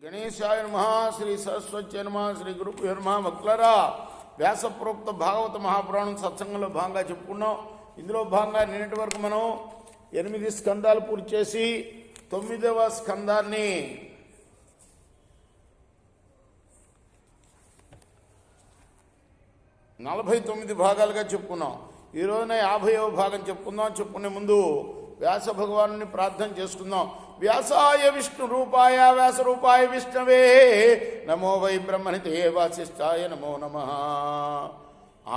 గణేశాయ నమః. శ్రీ సరస్వతి నమః. శ్రీ గురుభ్యో నమః. భక్తులారా, వ్యాసప్రోక్త భాగవత మహాపురాణం సత్సంగంలో భాగంగా చెప్పుకున్నాం. ఇందులో భాగంగా నిన్నటి వరకు మనం 8 స్కందాలు పూర్తి చేసి 9వ స్కందాన్ని నలభై 9 భాగాలుగా చెప్పుకున్నాం. ఈ రోజున 50వ భాగం చెప్పుకుందాం. చెప్పుకునే ముందు వ్యాస భగవాను ప్రార్థన చేసుకుందాం. వ్యాసాయ విష్ణు రూపాయ వ్యాస రూపాయ విష్ణవే నమో వై బ్రహ్మణితే వాసిష్ఠాయ నమో నమః.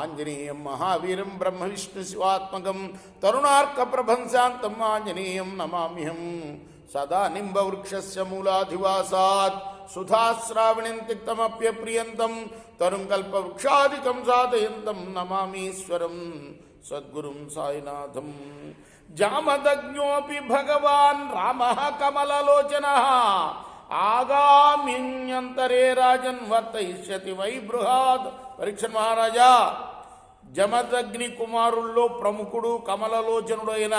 ఆంజనేయం మహావీరం బ్రహ్మ విష్ణు శివాత్మకం తరుణార్క ప్రభంశాంతం ఆంజనేయం నమామ్యహం. సదా నింబవృక్షస్య మూలాధివాసాత్ సుధాశ్రావణిం తిక్తమప్యప్రియంతం తరుం కల్పవృక్షాదికం సాధయంతం నమామీశ్వరం సద్గురుం సాయినాథం. జామదగ్నోపి భగవాన్ రామః కమలలోచనః ఆగామిన్యంతరే రాజన్ వర్తయిష్యతి వై బృహాద్. పరీక్ష మహారాజా, జమదగ్ని కుమారుల్లో ప్రముఖుడు కమలలోచనుడు అయిన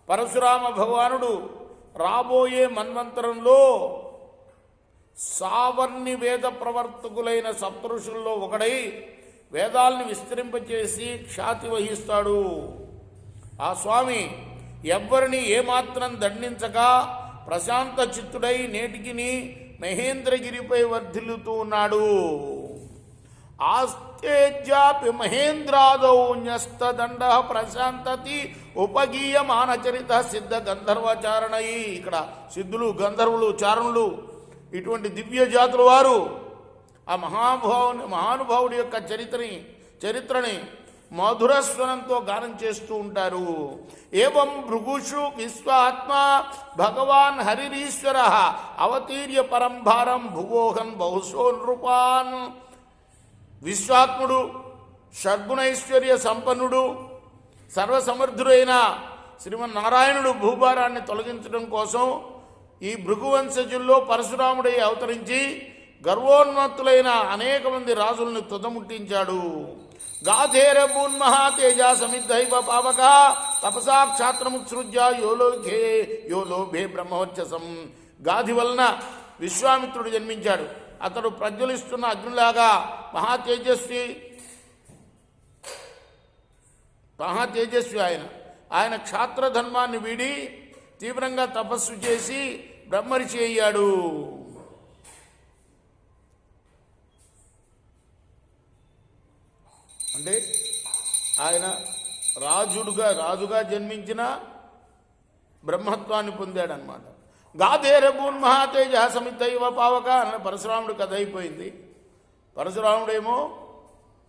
పరశురామ భగవానుడు రాబోయే మన్వంతరంలో సావర్ణి వేద ప్రవర్తకులైన సప్తఋషుల్లో ఒకడై వేదాల్ని విస్తరింపచేసి ఖ్యాతి వహిస్తాడు. ఆ స్వామి ఎవ్వరిని ఏమాత్రం దండించక ప్రశాంత చిత్తుడై నేటికిని మహేంద్రగిరిపై వర్ధిల్లుతూ ఉన్నాడు. ఆస్తేజ్యాపి మహేంద్రాదౌ న్యస్తదండ ప్రశాంతతి ఉపగీయమానచరిత సిద్ధ గంధర్వచారణై. ఇక్కడ సిద్ధులు, గంధర్వులు, చారణులు ఇటువంటి దివ్య జాతుల వారు ఆ మహానుభావుడి యొక్క చరిత్రని మధురస్వరంతో గానం చేస్తూ ఉంటారు. ఏవం భృగుషు విశ్వాత్మ భగవాన్ హరిరీశ్వర అవతీర్య పరంభారం భువోహన్ బహుశో నృపాన్. విశ్వాత్ముడు, షడ్గుణైశ్వర్య సంపన్నుడు, సర్వసమర్థుడైన శ్రీమన్నారాయణుడు భూభారాన్ని తొలగించడం కోసం ఈ భృగువంశజుల్లో పరశురాముడై అవతరించి గర్వోన్మత్తులైన అనేక మంది రాజుల్ని తుదముట్టించాడు. గాధేరభూన్మహా తేజ సమిద్ధైవ పావక తపసా క్షాత్రముత్సృజ్య యో లోభే బ్రహ్మవర్చసం. గాధి వలన విశ్వామిత్రుడు జన్మించాడు. అతడు ప్రజ్వలిస్తున్న అగ్నిలాగా మహాతేజస్వి ఆయన క్షాత్రధర్మాన్ని వీడి తీవ్రంగా తపస్సు చేసి బ్రహ్మర్షి అయ్యాడు. అంటే ఆయన రాజుగా జన్మించిన బ్రహ్మత్వాన్ని పొందాడనమాట. గాధేరభూన్ మహాతేజ సమిద్ధైవ పావక అన్న పరశురాముడు కథ అయిపోయింది. పరశురాముడేమో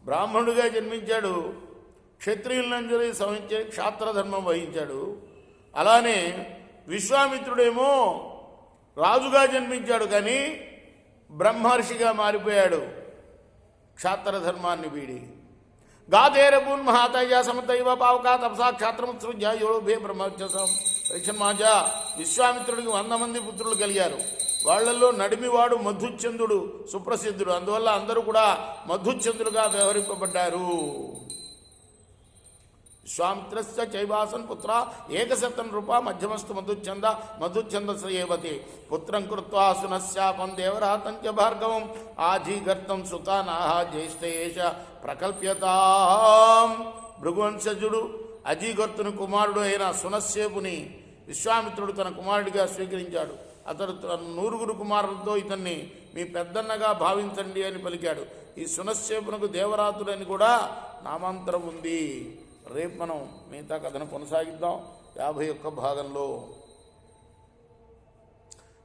బ్రాహ్మణుడిగా జన్మించాడు, క్షత్రియులంజలి సహించే క్షాత్రధర్మం వహించాడు. అలానే విశ్వామిత్రుడేమో రాజుగా జన్మించాడు, కానీ బ్రహ్మర్షిగా మారిపోయాడు క్షాత్రధర్మాన్ని వీడి. గాధేరభూన్ మహాతేజ సమిద్ధైవ పావక తపసా క్షాత్రముత్సృజ్య యో లోభే బ్రహ్మవర్చసం. పరీక్షమాజా, విశ్వామిత్రుడికి 100 మంది పుత్రులు కలిగారు. వాళ్లలో నడిమివాడు మధుచంద్రుడు సుప్రసిద్ధుడు. అందువల్ల అందరూ కూడా మధుచంద్రులుగా వ్యవహరింపబడ్డారు. విశ్వామిత్రస్య చైవాసన్ పుత్ర ఏకశతం రూపా మధ్యమస్తు మధుచందస ఏవతి. పుత్రం కృత్వా సునశ్శాపం దేవరాతంచ భార్గవం ఆజీగర్తం సుతానాహ జ్యేష్ఠయేష ప్రకల్ప్యతాం. భృగువంశజుడు అజీగర్తుని కుమారుడు అయిన సునశ్శేపుని విశ్వామిత్రుడు తన కుమారుడిగా స్వీకరించాడు. అతడు తన 100 కుమారులతో ఇతన్ని మీ పెద్దన్నగా భావించండి అని పలికాడు. ఈ సునశ్శేపునకు దేవరాతుడని కూడా నామాంతరం ఉంది. రేపు మనం మిగతా కథను కొనసాగిద్దాం 51 భాగంలో.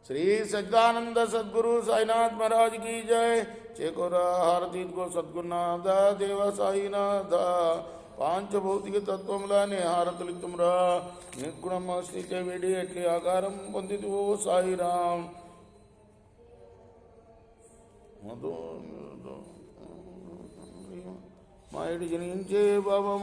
శ్రీ సచ్చిదానంద సద్గురు సాయినాథ్ మహారాజ్ की जय. చేకూరా హారతి గో సద్గురునాథ దేవ సాయినాథ. పాంచభౌతిక తత్వములానే హారతులిత్తుమురా నిర్గుణమస్తి వేడి ఎట్లి ఆకారం పొందితు సాయిరాం. మధు మా ఇటు జనించే బాబా